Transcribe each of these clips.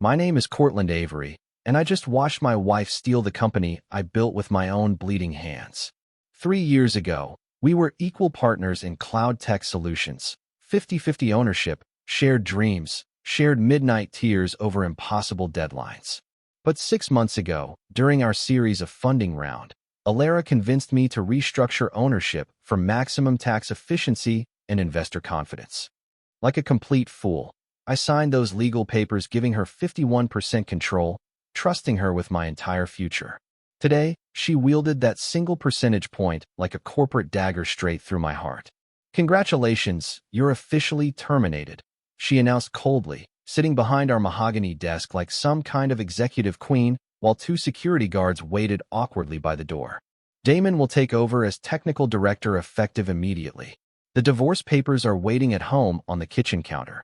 My name is Cortland Avery, and I just watched my wife steal the company I built with my own bleeding hands. 3 years ago, we were equal partners in CloudTech Solutions, 50-50 ownership, shared dreams, shared midnight tears over impossible deadlines. But 6 months ago, during our series of funding round, Elara convinced me to restructure ownership for maximum tax efficiency and investor confidence. Like a complete fool, I signed those legal papers giving her 51% control, trusting her with my entire future. Today, she wielded that single percentage point like a corporate dagger straight through my heart. "Congratulations, you're officially terminated," she announced coldly, sitting behind our mahogany desk like some kind of executive queen while two security guards waited awkwardly by the door. "Damon will take over as technical director effective immediately. The divorce papers are waiting at home on the kitchen counter."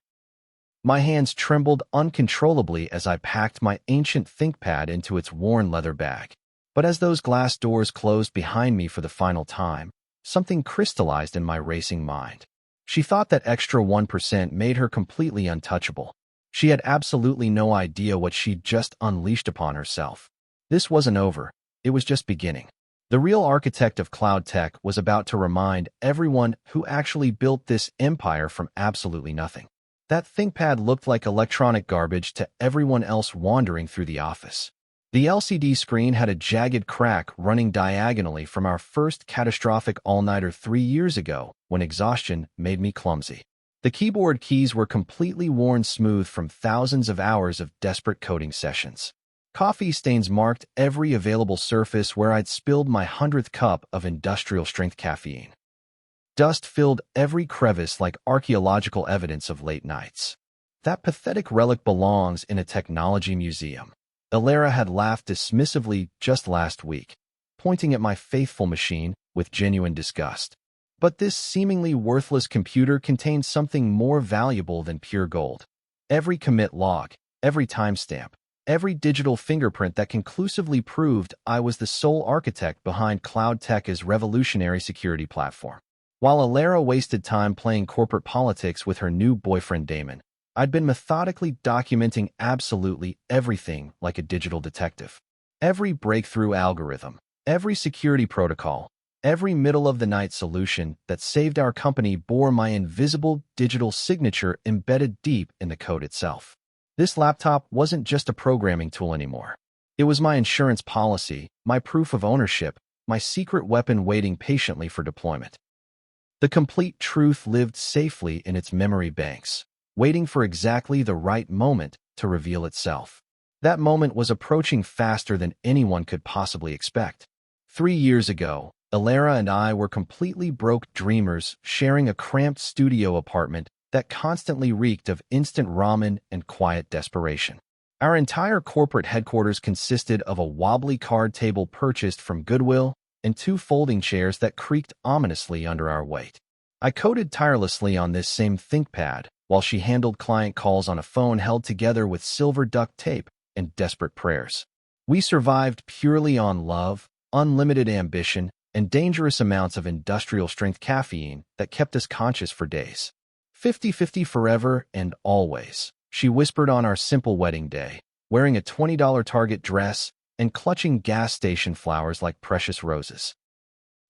My hands trembled uncontrollably as I packed my ancient ThinkPad into its worn leather bag. But as those glass doors closed behind me for the final time, something crystallized in my racing mind. She thought that extra 1% made her completely untouchable. She had absolutely no idea what she'd just unleashed upon herself. This wasn't over. It was just beginning. The real architect of CloudTech was about to remind everyone who actually built this empire from absolutely nothing. That ThinkPad looked like electronic garbage to everyone else wandering through the office. The LCD screen had a jagged crack running diagonally from our first catastrophic all-nighter 3 years ago when exhaustion made me clumsy. The keyboard keys were completely worn smooth from thousands of hours of desperate coding sessions. Coffee stains marked every available surface where I'd spilled my 100th cup of industrial-strength caffeine. Dust filled every crevice like archaeological evidence of late nights. That pathetic relic belongs in a technology museum. Elara had laughed dismissively just last week, pointing at my faithful machine with genuine disgust. But this seemingly worthless computer contained something more valuable than pure gold. Every commit log, every timestamp, every digital fingerprint that conclusively proved I was the sole architect behind CloudTech's revolutionary security platform. While Elara wasted time playing corporate politics with her new boyfriend Damon, I'd been methodically documenting absolutely everything like a digital detective. Every breakthrough algorithm, every security protocol, every middle-of-the-night solution that saved our company bore my invisible digital signature embedded deep in the code itself. This laptop wasn't just a programming tool anymore. It was my insurance policy, my proof of ownership, my secret weapon waiting patiently for deployment. The complete truth lived safely in its memory banks, waiting for exactly the right moment to reveal itself. That moment was approaching faster than anyone could possibly expect. 3 years ago, Elara and I were completely broke dreamers sharing a cramped studio apartment that constantly reeked of instant ramen and quiet desperation. Our entire corporate headquarters consisted of a wobbly card table purchased from Goodwill and 2 folding chairs that creaked ominously under our weight. I coded tirelessly on this same ThinkPad, while she handled client calls on a phone held together with silver duct tape and desperate prayers. We survived purely on love, unlimited ambition, and dangerous amounts of industrial-strength caffeine that kept us conscious for days. 50-50 forever and always, she whispered on our simple wedding day, wearing a $20 Target dress and clutching gas station flowers like precious roses.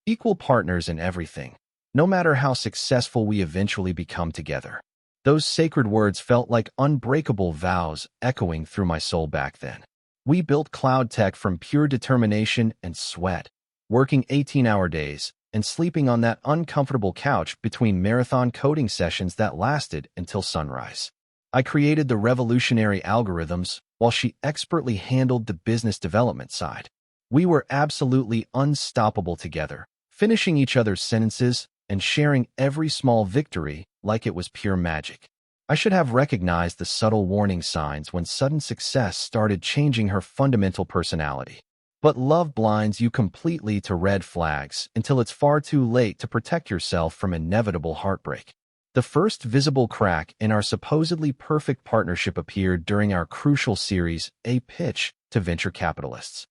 Equal partners in everything, no matter how successful we eventually become together. Those sacred words felt like unbreakable vows echoing through my soul back then. We built CloudTech from pure determination and sweat, working 18-hour days and sleeping on that uncomfortable couch between marathon coding sessions that lasted until sunrise. I created the revolutionary algorithms while she expertly handled the business development side. We were absolutely unstoppable together, finishing each other's sentences and sharing every small victory like it was pure magic. I should have recognized the subtle warning signs when sudden success started changing her fundamental personality. But love blinds you completely to red flags until it's far too late to protect yourself from inevitable heartbreak. The first visible crack in our supposedly perfect partnership appeared during our crucial series, A Pitch to Venture Capitalists.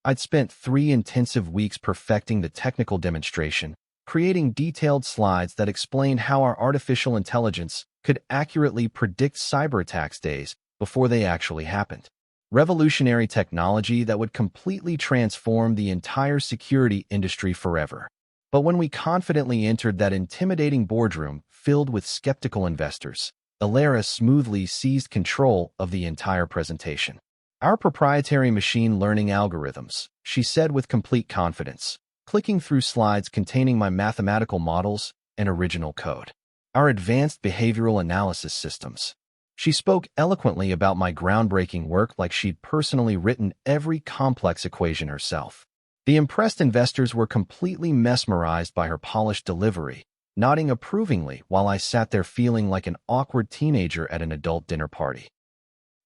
I'd spent 3 intensive weeks perfecting the technical demonstration, creating detailed slides that explained how our artificial intelligence could accurately predict cyber attacks days before they actually happened. Revolutionary technology that would completely transform the entire security industry forever. But when we confidently entered that intimidating boardroom filled with skeptical investors, Elara smoothly seized control of the entire presentation. "Our proprietary machine learning algorithms," she said with complete confidence, clicking through slides containing my mathematical models and original code. "Our advanced behavioral analysis systems." She spoke eloquently about my groundbreaking work like she'd personally written every complex equation herself. The impressed investors were completely mesmerized by her polished delivery, nodding approvingly while I sat there feeling like an awkward teenager at an adult dinner party.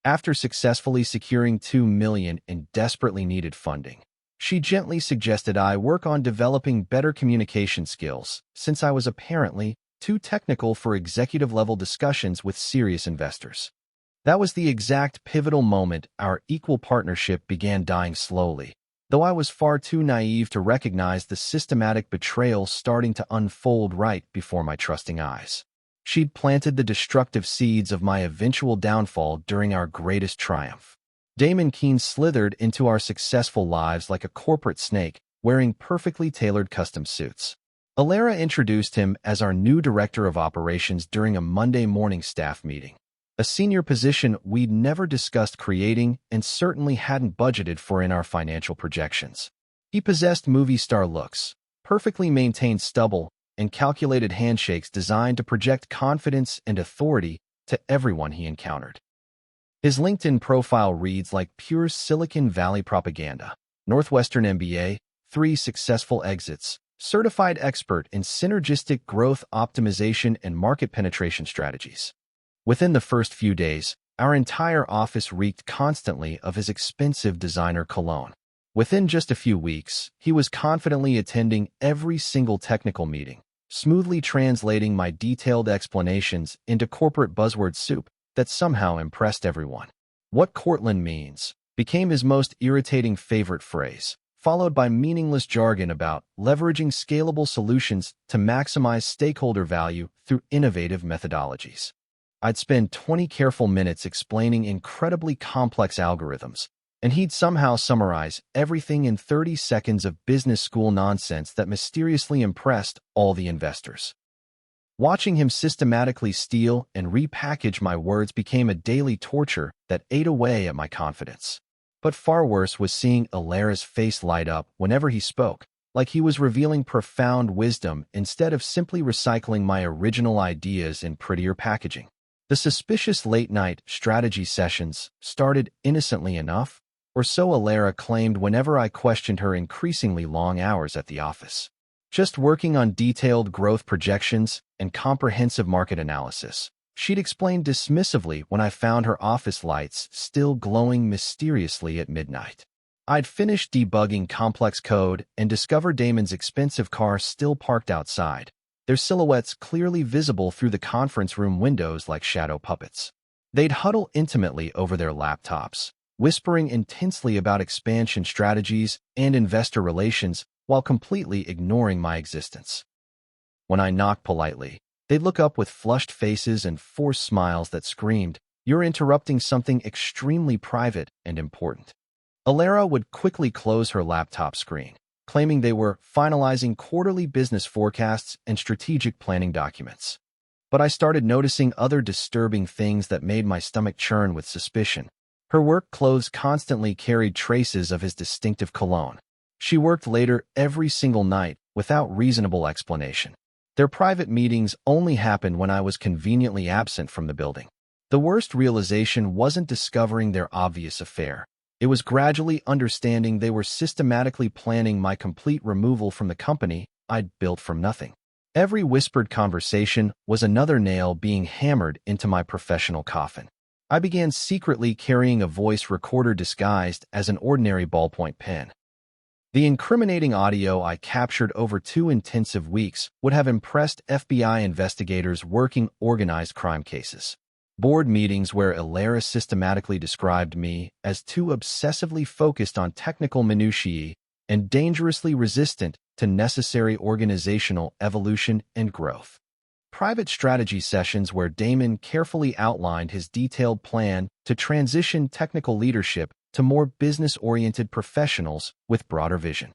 After successfully securing $2 million in desperately needed funding, she gently suggested I work on developing better communication skills, since I was apparently too technical for executive-level discussions with serious investors. That was the exact pivotal moment our equal partnership began dying slowly, though I was far too naive to recognize the systematic betrayal starting to unfold right before my trusting eyes. She'd planted the destructive seeds of my eventual downfall during our greatest triumph. Damon Keene slithered into our successful lives like a corporate snake, wearing perfectly tailored custom suits. Elara introduced him as our new director of operations during a Monday morning staff meeting, a senior position we'd never discussed creating and certainly hadn't budgeted for in our financial projections. He possessed movie star looks, perfectly maintained stubble, and calculated handshakes designed to project confidence and authority to everyone he encountered. His LinkedIn profile reads like pure Silicon Valley propaganda. Northwestern MBA, 3 successful exits, certified expert in synergistic growth optimization and market penetration strategies. Within the first few days, our entire office reeked constantly of his expensive designer cologne. Within just a few weeks, he was confidently attending every single technical meeting, smoothly translating my detailed explanations into corporate buzzword soup that somehow impressed everyone. "What Cortland means" became his most irritating favorite phrase, followed by meaningless jargon about leveraging scalable solutions to maximize stakeholder value through innovative methodologies. I'd spend 20 careful minutes explaining incredibly complex algorithms, and he'd somehow summarize everything in 30 seconds of business school nonsense that mysteriously impressed all the investors. Watching him systematically steal and repackage my words became a daily torture that ate away at my confidence. But far worse was seeing Elara's face light up whenever he spoke, like he was revealing profound wisdom instead of simply recycling my original ideas in prettier packaging. The suspicious late-night strategy sessions started innocently enough, or so Elara claimed whenever I questioned her increasingly long hours at the office. Just working on detailed growth projections and comprehensive market analysis, she'd explain dismissively when I found her office lights still glowing mysteriously at midnight. I'd finished debugging complex code and discovered Damon's expensive car still parked outside, their silhouettes clearly visible through the conference room windows like shadow puppets. They'd huddle intimately over their laptops, whispering intensely about expansion strategies and investor relations while completely ignoring my existence. When I knocked politely, they'd look up with flushed faces and forced smiles that screamed, "You're interrupting something extremely private and important." Elara would quickly close her laptop screen, claiming they were finalizing quarterly business forecasts and strategic planning documents. But I started noticing other disturbing things that made my stomach churn with suspicion. Her work clothes constantly carried traces of his distinctive cologne. She worked later every single night without reasonable explanation. Their private meetings only happened when I was conveniently absent from the building. The worst realization wasn't discovering their obvious affair. It was gradually understanding they were systematically planning my complete removal from the company I'd built from nothing. Every whispered conversation was another nail being hammered into my professional coffin. I began secretly carrying a voice recorder disguised as an ordinary ballpoint pen. The incriminating audio I captured over 2 intensive weeks would have impressed FBI investigators working organized crime cases. Board meetings where Elara systematically described me as too obsessively focused on technical minutiae and dangerously resistant to necessary organizational evolution and growth. private strategy sessions where Damon carefully outlined his detailed plan to transition technical leadership to more business-oriented professionals with broader vision.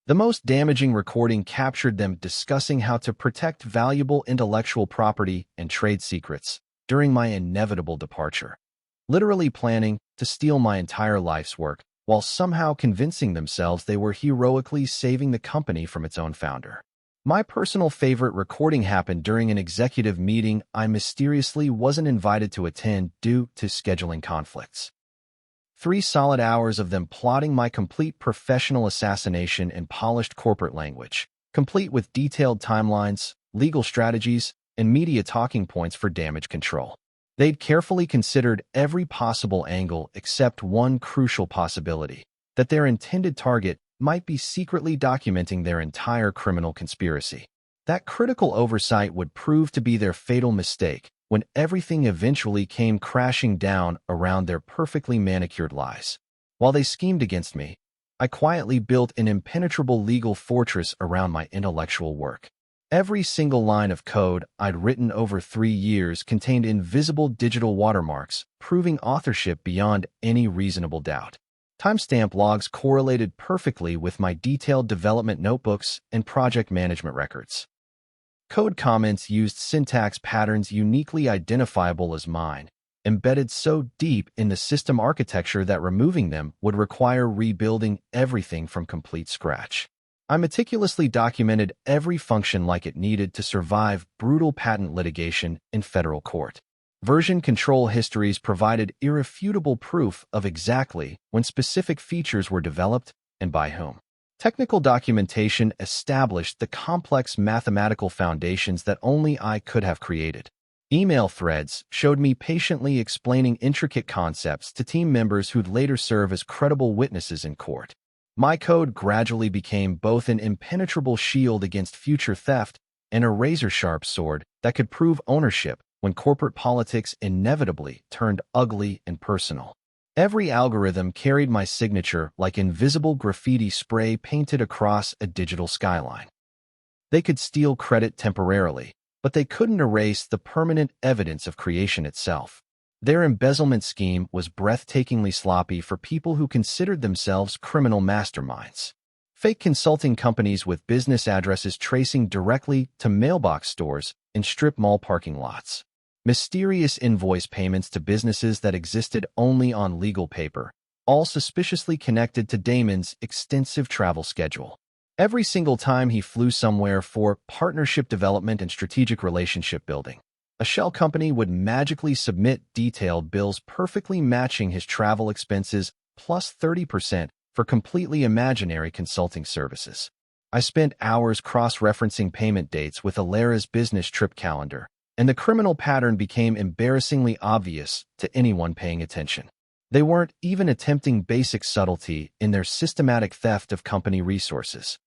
The most damaging recording captured them discussing how to protect valuable intellectual property and trade secrets during my inevitable departure, literally planning to steal my entire life's work while somehow convincing themselves they were heroically saving the company from its own founder. My personal favorite recording happened during an executive meeting I mysteriously wasn't invited to attend due to scheduling conflicts. 3 solid hours of them plotting my complete professional assassination in polished corporate language, complete with detailed timelines, legal strategies, and media talking points for damage control. They'd carefully considered every possible angle except one crucial possibility, that their intended target might be secretly documenting their entire criminal conspiracy. That critical oversight would prove to be their fatal mistake when everything eventually came crashing down around their perfectly manicured lies. While they schemed against me, I quietly built an impenetrable legal fortress around my intellectual work. Every single line of code I'd written over 3 years contained invisible digital watermarks, proving authorship beyond any reasonable doubt. Timestamp logs correlated perfectly with my detailed development notebooks and project management records. Code comments used syntax patterns uniquely identifiable as mine, embedded so deep in the system architecture that removing them would require rebuilding everything from complete scratch. I meticulously documented every function like it needed to survive brutal patent litigation in federal court. Version control histories provided irrefutable proof of exactly when specific features were developed and by whom. Technical documentation established the complex mathematical foundations that only I could have created. Email threads showed me patiently explaining intricate concepts to team members who'd later serve as credible witnesses in court. My code gradually became both an impenetrable shield against future theft and a razor-sharp sword that could prove ownership when corporate politics inevitably turned ugly and personal. Every algorithm carried my signature like invisible graffiti spray painted across a digital skyline. They could steal credit temporarily, but they couldn't erase the permanent evidence of creation itself. Their embezzlement scheme was breathtakingly sloppy for people who considered themselves criminal masterminds. Fake consulting companies with business addresses tracing directly to mailbox stores in strip mall parking lots. Mysterious invoice payments to businesses that existed only on legal paper, all suspiciously connected to Damon's extensive travel schedule. Every single time he flew somewhere for partnership development and strategic relationship building, a shell company would magically submit detailed bills perfectly matching his travel expenses plus 30% for completely imaginary consulting services. I spent hours cross-referencing payment dates with Elara's business trip calendar, and the criminal pattern became embarrassingly obvious to anyone paying attention. They weren't even attempting basic subtlety in their systematic theft of company resources.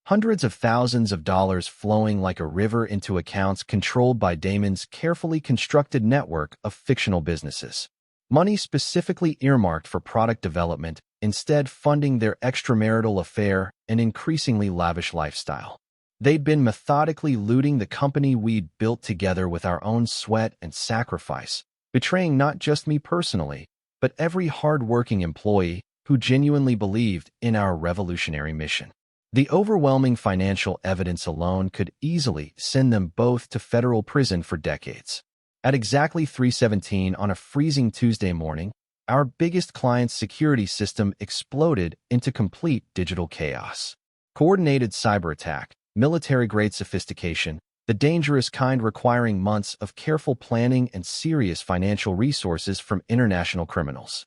Hundreds of thousands of dollars flowing like a river into accounts controlled by Damon's carefully constructed network of fictional businesses. Money specifically earmarked for product development, instead funding their extramarital affair and increasingly lavish lifestyle. They'd been methodically looting the company we'd built together with our own sweat and sacrifice, betraying not just me personally, but every hard-working employee who genuinely believed in our revolutionary mission. The overwhelming financial evidence alone could easily send them both to federal prison for decades. At exactly 3:17 on a freezing Tuesday morning, our biggest client's security system exploded into complete digital chaos. Coordinated cyber attack, military-grade sophistication, the dangerous kind requiring months of careful planning and serious financial resources from international criminals.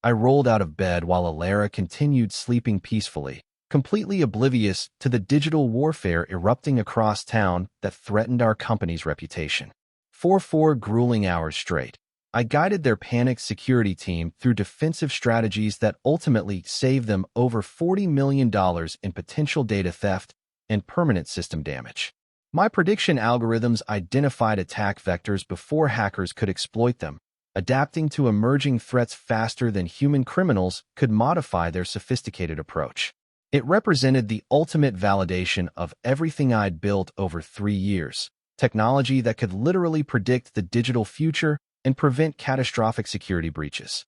I rolled out of bed while Elara continued sleeping peacefully, completely oblivious to the digital warfare erupting across town that threatened our company's reputation. For 4 grueling hours straight, I guided their panicked security team through defensive strategies that ultimately saved them over $40 million in potential data theft and permanent system damage. My prediction algorithms identified attack vectors before hackers could exploit them, adapting to emerging threats faster than human criminals could modify their sophisticated approach. It represented the ultimate validation of everything I'd built over 3 years, technology that could literally predict the digital future and prevent catastrophic security breaches.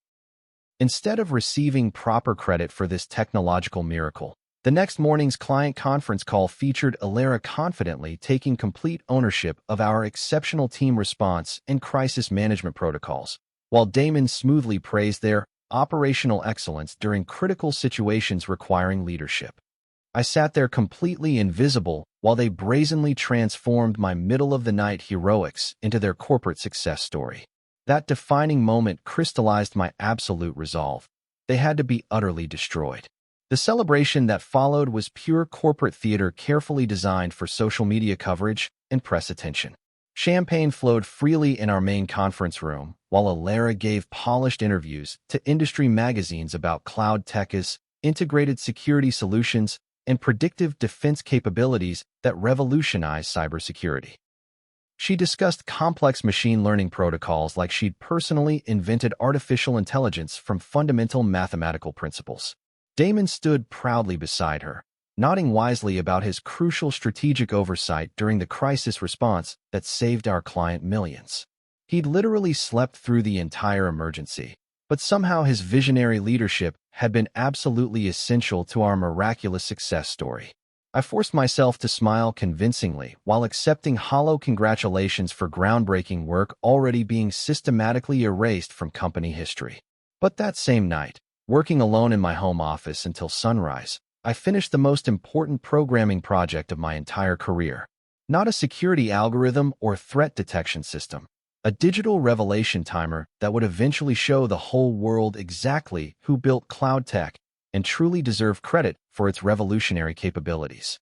Instead of receiving proper credit for this technological miracle, the next morning's client conference call featured Elara confidently taking complete ownership of our exceptional team response and crisis management protocols, while Damon smoothly praised their operational excellence during critical situations requiring leadership. I sat there completely invisible while they brazenly transformed my middle-of-the-night heroics into their corporate success story. That defining moment crystallized my absolute resolve. They had to be utterly destroyed. The celebration that followed was pure corporate theater carefully designed for social media coverage and press attention. Champagne flowed freely in our main conference room, while Elara gave polished interviews to industry magazines about CloudTech's integrated security solutions and predictive defense capabilities that revolutionize cybersecurity. She discussed complex machine learning protocols like she'd personally invented artificial intelligence from fundamental mathematical principles. Damon stood proudly beside her, nodding wisely about his crucial strategic oversight during the crisis response that saved our client millions. He'd literally slept through the entire emergency, but somehow his visionary leadership had been absolutely essential to our miraculous success story. I forced myself to smile convincingly while accepting hollow congratulations for groundbreaking work already being systematically erased from company history. But that same night, working alone in my home office until sunrise, I finished the most important programming project of my entire career. Not a security algorithm or threat detection system, a digital revelation timer that would eventually show the whole world exactly who built CloudTech and truly deserved credit for its revolutionary capabilities.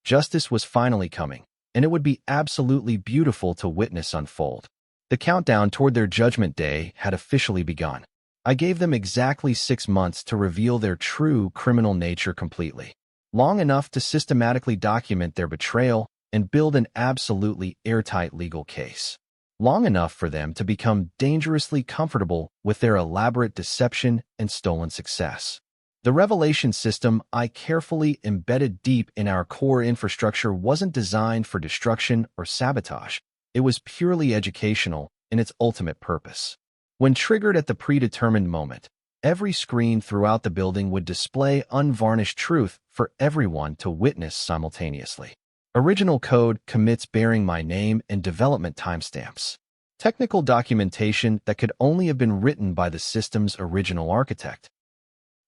Justice was finally coming, and it would be absolutely beautiful to witness unfold. The countdown toward their judgment day had officially begun. I gave them exactly 6 months to reveal their true criminal nature completely, long enough to systematically document their betrayal and build an absolutely airtight legal case, long enough for them to become dangerously comfortable with their elaborate deception and stolen success. The revelation system I carefully embedded deep in our core infrastructure wasn't designed for destruction or sabotage. It was purely educational in its ultimate purpose. When triggered at the predetermined moment, every screen throughout the building would display unvarnished truth for everyone to witness simultaneously. Original code commits bearing my name and development timestamps. Technical documentation that could only have been written by the system's original architect.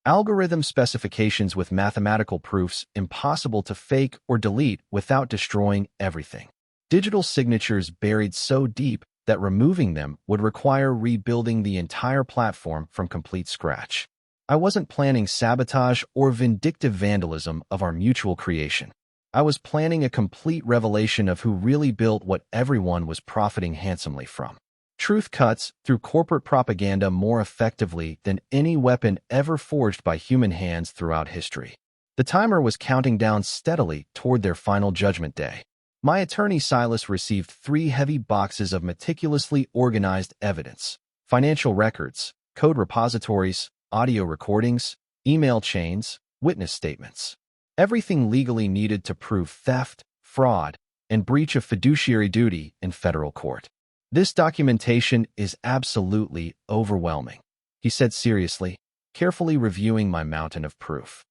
Algorithm specifications with mathematical proofs impossible to fake or delete without destroying everything. Digital signatures buried so deep that removing them would require rebuilding the entire platform from complete scratch. I wasn't planning sabotage or vindictive vandalism of our mutual creation. I was planning a complete revelation of who really built what everyone was profiting handsomely from. Truth cuts through corporate propaganda more effectively than any weapon ever forged by human hands throughout history. The timer was counting down steadily toward their final judgment day. My attorney Silas received 3 heavy boxes of meticulously organized evidence: financial records, code repositories, audio recordings, email chains, witness statements. Everything legally needed to prove theft, fraud, and breach of fiduciary duty in federal court. This documentation is absolutely overwhelming, he said seriously, carefully reviewing my mountain of proof.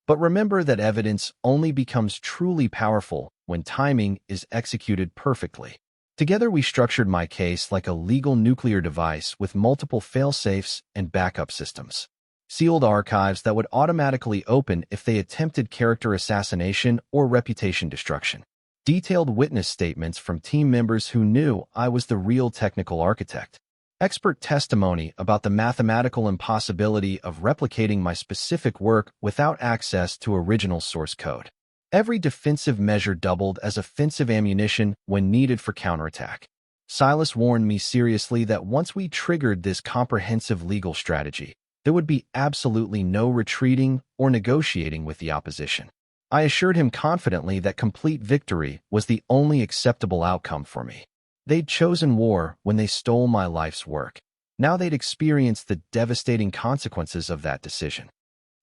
But remember that evidence only becomes truly powerful when timing is executed perfectly. Together we structured my case like a legal nuclear device with multiple fail-safes and backup systems. Sealed archives that would automatically open if they attempted character assassination or reputation destruction. Detailed witness statements from team members who knew I was the real technical architect. Expert testimony about the mathematical impossibility of replicating my specific work without access to original source code. Every defensive measure doubled as offensive ammunition when needed for counterattack. Silas warned me seriously that once we triggered this comprehensive legal strategy, there would be absolutely no retreating or negotiating with the opposition. I assured him confidently that complete victory was the only acceptable outcome for me. They'd chosen war when they stole my life's work. Now they'd experienced the devastating consequences of that decision.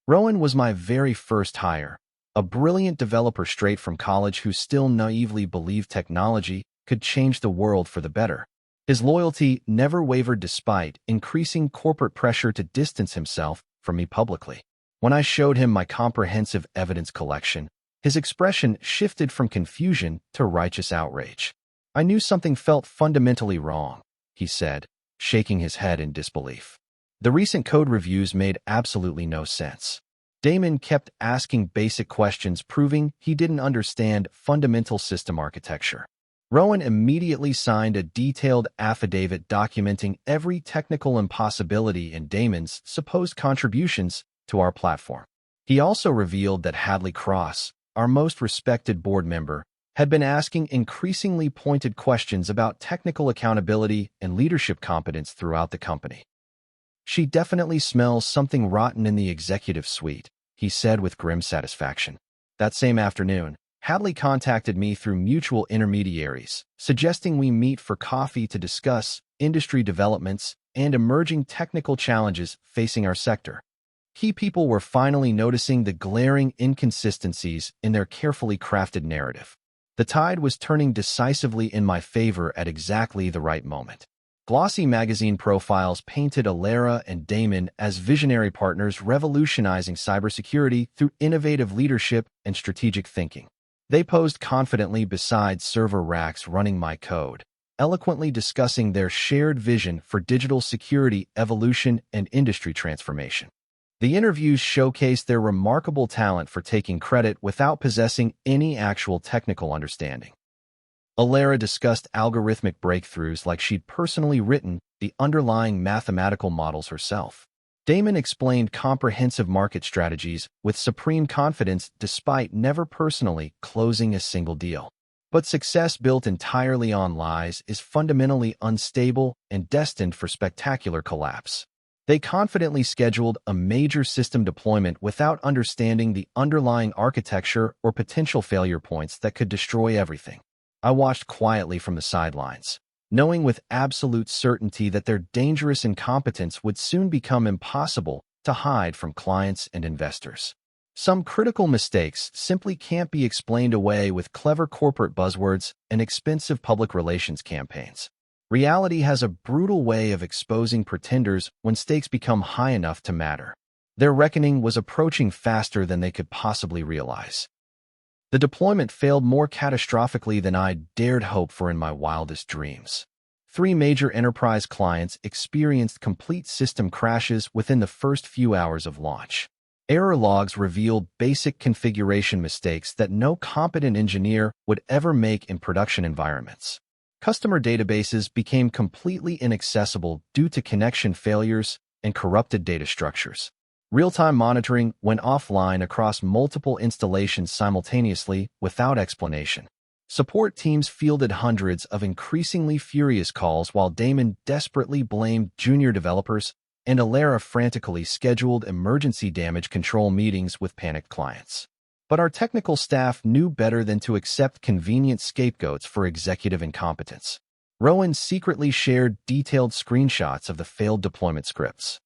Rowan was my very first hire, a brilliant developer straight from college who still naively believed technology could change the world for the better. His loyalty never wavered despite increasing corporate pressure to distance himself from me publicly. When I showed him my comprehensive evidence collection, his expression shifted from confusion to righteous outrage. "I knew something felt fundamentally wrong," he said, shaking his head in disbelief. The recent code reviews made absolutely no sense. Damon kept asking basic questions, proving he didn't understand fundamental system architecture. Rowan immediately signed a detailed affidavit documenting every technical impossibility in Damon's supposed contributions to our platform. He also revealed that Hadley Cross, our most respected board member, had been asking increasingly pointed questions about technical accountability and leadership competence throughout the company. "She definitely smells something rotten in the executive suite," he said with grim satisfaction. That same afternoon, Hadley contacted me through mutual intermediaries, suggesting we meet for coffee to discuss industry developments and emerging technical challenges facing our sector. Key people were finally noticing the glaring inconsistencies in their carefully crafted narrative. The tide was turning decisively in my favor at exactly the right moment. Glossy magazine profiles painted Elara and Damon as visionary partners revolutionizing cybersecurity through innovative leadership and strategic thinking. They posed confidently beside server racks running my code, eloquently discussing their shared vision for digital security evolution and industry transformation. The interviews showcased their remarkable talent for taking credit without possessing any actual technical understanding. Elara discussed algorithmic breakthroughs like she'd personally written the underlying mathematical models herself. Damon explained comprehensive market strategies with supreme confidence despite never personally closing a single deal. But success built entirely on lies is fundamentally unstable and destined for spectacular collapse. They confidently scheduled a major system deployment without understanding the underlying architecture or potential failure points that could destroy everything. I watched quietly from the sidelines, knowing with absolute certainty that their dangerous incompetence would soon become impossible to hide from clients and investors. Some critical mistakes simply can't be explained away with clever corporate buzzwords and expensive public relations campaigns. Reality has a brutal way of exposing pretenders when stakes become high enough to matter. Their reckoning was approaching faster than they could possibly realize. The deployment failed more catastrophically than I dared hope for in my wildest dreams. 3 major enterprise clients experienced complete system crashes within the first few hours of launch. Error logs revealed basic configuration mistakes that no competent engineer would ever make in production environments. Customer databases became completely inaccessible due to connection failures and corrupted data structures. Real-time monitoring went offline across multiple installations simultaneously without explanation. Support teams fielded hundreds of increasingly furious calls while Damon desperately blamed junior developers and Elara frantically scheduled emergency damage control meetings with panicked clients. But our technical staff knew better than to accept convenient scapegoats for executive incompetence. Rowan secretly shared detailed screenshots of the failed deployment scripts.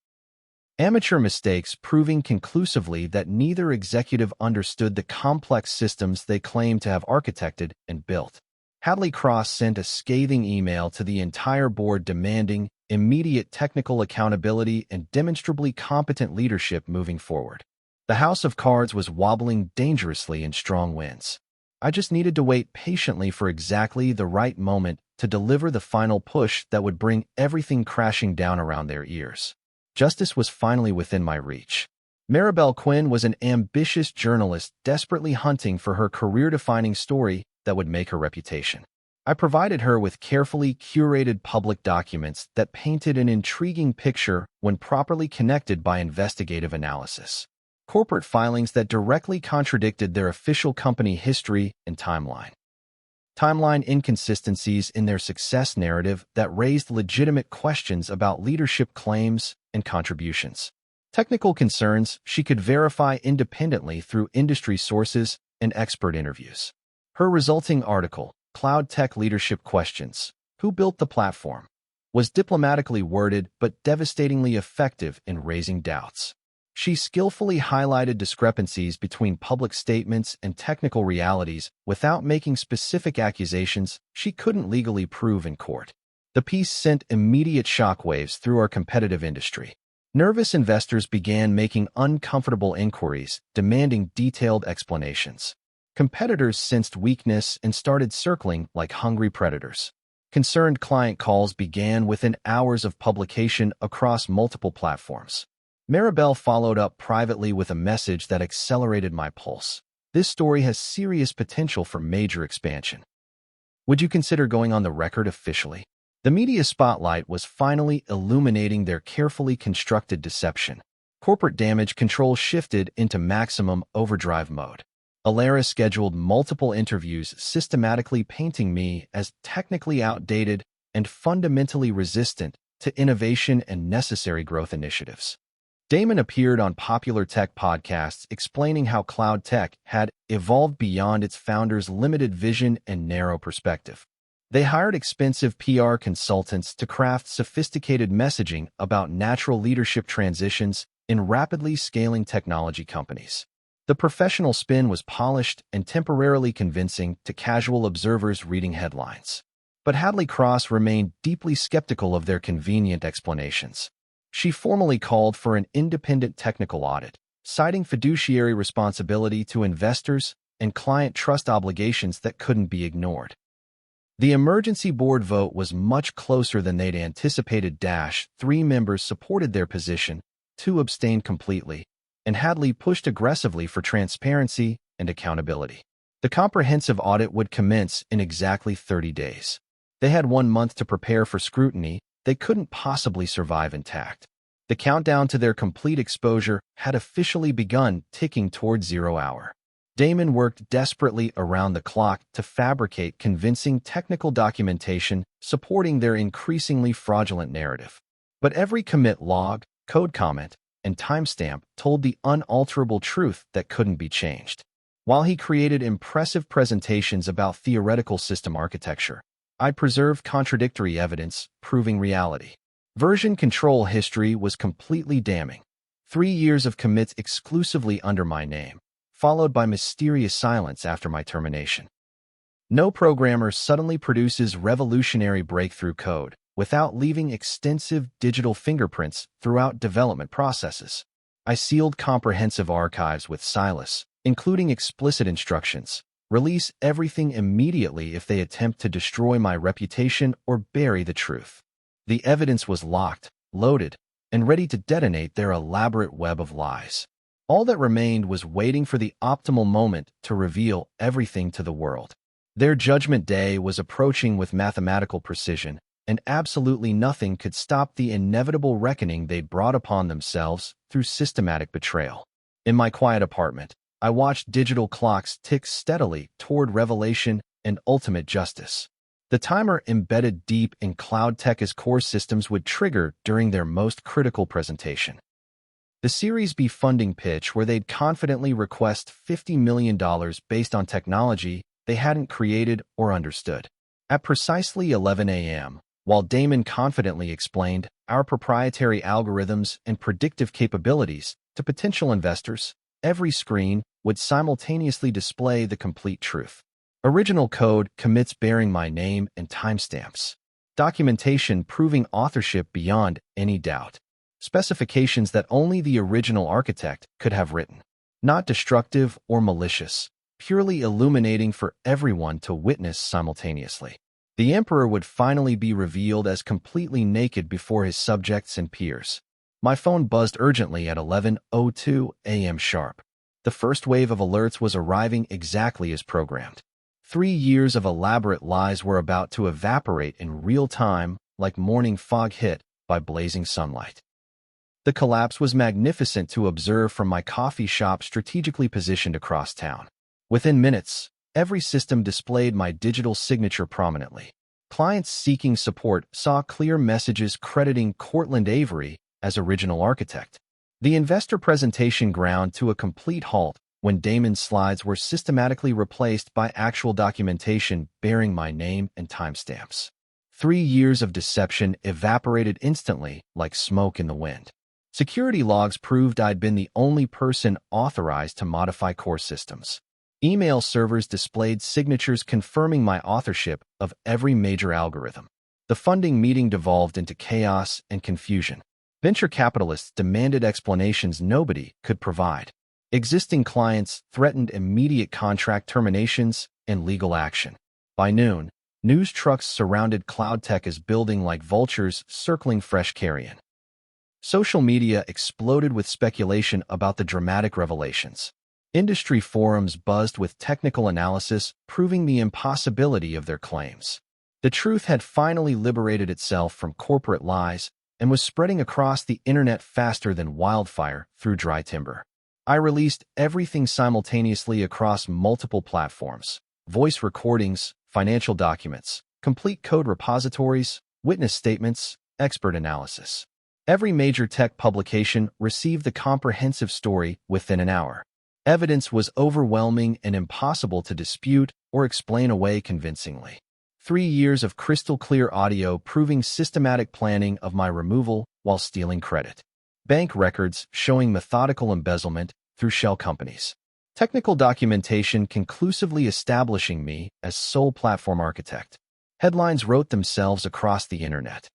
Amateur mistakes proving conclusively that neither executive understood the complex systems they claimed to have architected and built. Hadley Cross sent a scathing email to the entire board demanding immediate technical accountability and demonstrably competent leadership moving forward. The house of cards was wobbling dangerously in strong winds. I just needed to wait patiently for exactly the right moment to deliver the final push that would bring everything crashing down around their ears. Justice was finally within my reach. Maribel Quinn was an ambitious journalist desperately hunting for her career-defining story that would make her reputation. I provided her with carefully curated public documents that painted an intriguing picture when properly connected by investigative analysis. Corporate filings that directly contradicted their official company history and timeline. Timeline inconsistencies in their success narrative that raised legitimate questions about leadership claims and contributions. Technical concerns she could verify independently through industry sources and expert interviews. Her resulting article, CloudTech Leadership Questions, Who Built the Platform?, was diplomatically worded but devastatingly effective in raising doubts. She skillfully highlighted discrepancies between public statements and technical realities without making specific accusations she couldn't legally prove in court. The piece sent immediate shockwaves through our competitive industry. Nervous investors began making uncomfortable inquiries, demanding detailed explanations. Competitors sensed weakness and started circling like hungry predators. Concerned client calls began within hours of publication across multiple platforms. Maribel followed up privately with a message that accelerated my pulse. This story has serious potential for major expansion. Would you consider going on the record officially? The media spotlight was finally illuminating their carefully constructed deception. Corporate damage control shifted into maximum overdrive mode. Elara scheduled multiple interviews, systematically painting me as technically outdated and fundamentally resistant to innovation and necessary growth initiatives. Damon appeared on popular tech podcasts explaining how CloudTech had evolved beyond its founder's limited vision and narrow perspective. They hired expensive PR consultants to craft sophisticated messaging about natural leadership transitions in rapidly scaling technology companies. The professional spin was polished and temporarily convincing to casual observers reading headlines. But Hadley Cross remained deeply skeptical of their convenient explanations. She formally called for an independent technical audit, citing fiduciary responsibility to investors and client trust obligations that couldn't be ignored. The emergency board vote was much closer than they'd anticipated. 3 members supported their position, 2 abstained completely, and Hadley pushed aggressively for transparency and accountability. The comprehensive audit would commence in exactly 30 days. They had 1 month to prepare for scrutiny they couldn't possibly survive intact. The countdown to their complete exposure had officially begun, ticking toward 0 hour. Damon worked desperately around the clock to fabricate convincing technical documentation supporting their increasingly fraudulent narrative. But every commit log, code comment, and timestamp told the unalterable truth that couldn't be changed. While he created impressive presentations about theoretical system architecture, I preserved contradictory evidence, proving reality. Version control history was completely damning. 3 years of commits exclusively under my name, followed by mysterious silence after my termination. No programmer suddenly produces revolutionary breakthrough code without leaving extensive digital fingerprints throughout development processes. I sealed comprehensive archives with Silas, including explicit instructions. Release everything immediately if they attempt to destroy my reputation or bury the truth. The evidence was locked, loaded, and ready to detonate their elaborate web of lies. All that remained was waiting for the optimal moment to reveal everything to the world. Their judgment day was approaching with mathematical precision, and absolutely nothing could stop the inevitable reckoning they'd brought upon themselves through systematic betrayal. In my quiet apartment, I watched digital clocks tick steadily toward revelation and ultimate justice. The timer embedded deep in CloudTech's core systems would trigger during their most critical presentation. The Series B funding pitch, where they'd confidently request $50 million based on technology they hadn't created or understood. At precisely 11 a.m., while Damon confidently explained our proprietary algorithms and predictive capabilities to potential investors, every screen would simultaneously display the complete truth. Original code commits bearing my name and timestamps. Documentation proving authorship beyond any doubt. Specifications that only the original architect could have written. Not destructive or malicious, purely illuminating for everyone to witness simultaneously. The Emperor would finally be revealed as completely naked before his subjects and peers. My phone buzzed urgently at 11:02 a.m. sharp. The first wave of alerts was arriving exactly as programmed. 3 years of elaborate lies were about to evaporate in real time like morning fog hit by blazing sunlight. The collapse was magnificent to observe from my coffee shop strategically positioned across town. Within minutes, every system displayed my digital signature prominently. Clients seeking support saw clear messages crediting Cortland Avery as original architect. The investor presentation ground to a complete halt when Damon's slides were systematically replaced by actual documentation bearing my name and timestamps. 3 years of deception evaporated instantly like smoke in the wind. Security logs proved I'd been the only person authorized to modify core systems. Email servers displayed signatures confirming my authorship of every major algorithm. The funding meeting devolved into chaos and confusion. Venture capitalists demanded explanations nobody could provide. Existing clients threatened immediate contract terminations and legal action. By noon, news trucks surrounded CloudTech building like vultures circling fresh carrion. Social media exploded with speculation about the dramatic revelations. Industry forums buzzed with technical analysis proving the impossibility of their claims. The truth had finally liberated itself from corporate lies and was spreading across the internet faster than wildfire through dry timber. I released everything simultaneously across multiple platforms: voice recordings, financial documents, complete code repositories, witness statements, expert analysis. Every major tech publication received the comprehensive story within an hour. Evidence was overwhelming and impossible to dispute or explain away convincingly. 3 years of crystal-clear audio proving systematic planning of my removal while stealing credit. Bank records showing methodical embezzlement through shell companies. Technical documentation conclusively establishing me as sole platform architect. Headlines wrote themselves across the internet.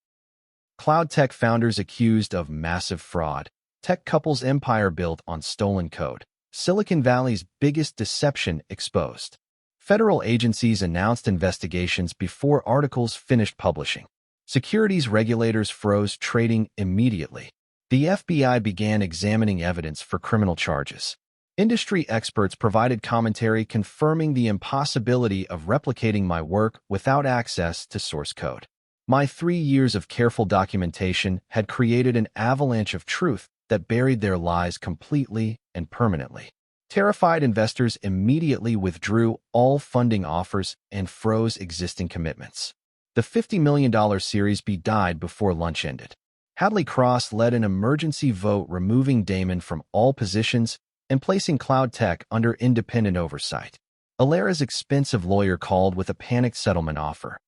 CloudTech founders accused of massive fraud. Tech couple's empire built on stolen code. Silicon Valley's biggest deception exposed. Federal agencies announced investigations before articles finished publishing. Securities regulators froze trading immediately. The FBI began examining evidence for criminal charges. Industry experts provided commentary confirming the impossibility of replicating my work without access to source code. My 3 years of careful documentation had created an avalanche of truth that buried their lies completely and permanently. Terrified investors immediately withdrew all funding offers and froze existing commitments. The $50 million Series B died before lunch ended. Hadley Cross led an emergency vote removing Damon from all positions and placing CloudTech under independent oversight. Elara's expensive lawyer called with a panicked settlement offer.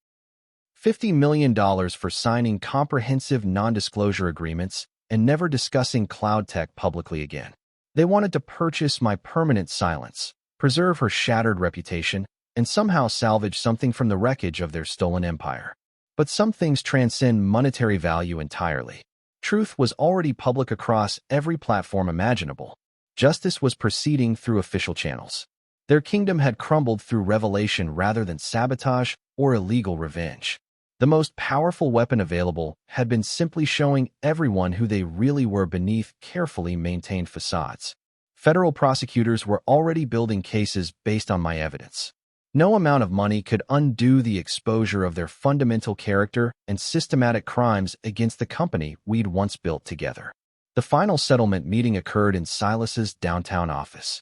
$50 million for signing comprehensive non-disclosure agreements and never discussing CloudTech publicly again. They wanted to purchase my permanent silence, preserve her shattered reputation, and somehow salvage something from the wreckage of their stolen empire. But some things transcend monetary value entirely. Truth was already public across every platform imaginable. Justice was proceeding through official channels. Their kingdom had crumbled through revelation rather than sabotage or illegal revenge. The most powerful weapon available had been simply showing everyone who they really were beneath carefully maintained facades. Federal prosecutors were already building cases based on my evidence. No amount of money could undo the exposure of their fundamental character and systematic crimes against the company we'd once built together. The final settlement meeting occurred in Silas's downtown office.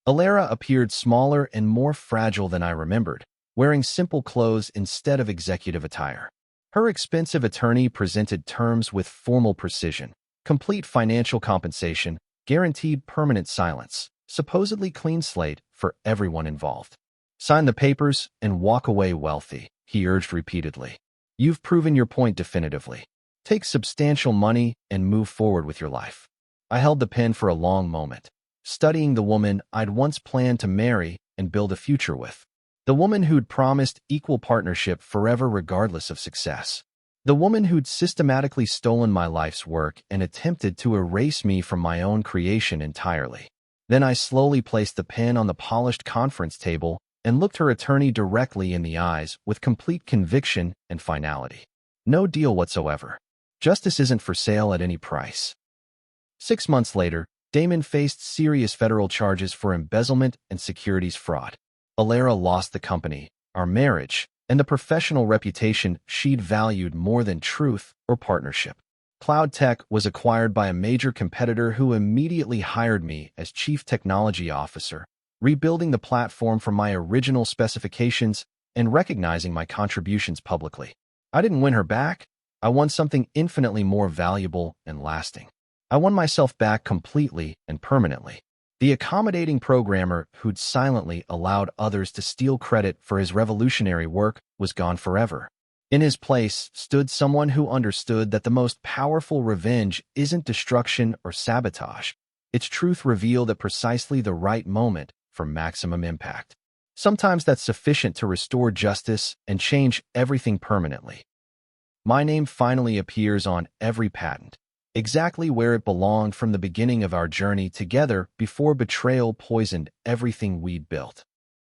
Elara appeared smaller and more fragile than I remembered, wearing simple clothes instead of executive attire. Her expensive attorney presented terms with formal precision: complete financial compensation, guaranteed permanent silence, supposedly clean slate for everyone involved. Sign the papers and walk away wealthy, he urged repeatedly. You've proven your point definitively. Take substantial money and move forward with your life. I held the pen for a long moment, studying the woman I'd once planned to marry and build a future with. The woman who'd promised equal partnership forever regardless of success. The woman who'd systematically stolen my life's work and attempted to erase me from my own creation entirely. Then I slowly placed the pen on the polished conference table and looked her attorney directly in the eyes with complete conviction and finality. No deal whatsoever. Justice isn't for sale at any price. 6 months later, Damon faced serious federal charges for embezzlement and securities fraud. Elara lost the company, our marriage, and the professional reputation she'd valued more than truth or partnership. CloudTech was acquired by a major competitor who immediately hired me as Chief Technology Officer, rebuilding the platform from my original specifications and recognizing my contributions publicly. I didn't win her back. I won something infinitely more valuable and lasting. I won myself back completely and permanently. The accommodating programmer who'd silently allowed others to steal credit for his revolutionary work was gone forever. In his place stood someone who understood that the most powerful revenge isn't destruction or sabotage. It's truth revealed at precisely the right moment for maximum impact. Sometimes that's sufficient to restore justice and change everything permanently. My name finally appears on every patent, exactly where it belonged from the beginning of our journey together before betrayal poisoned everything we'd built.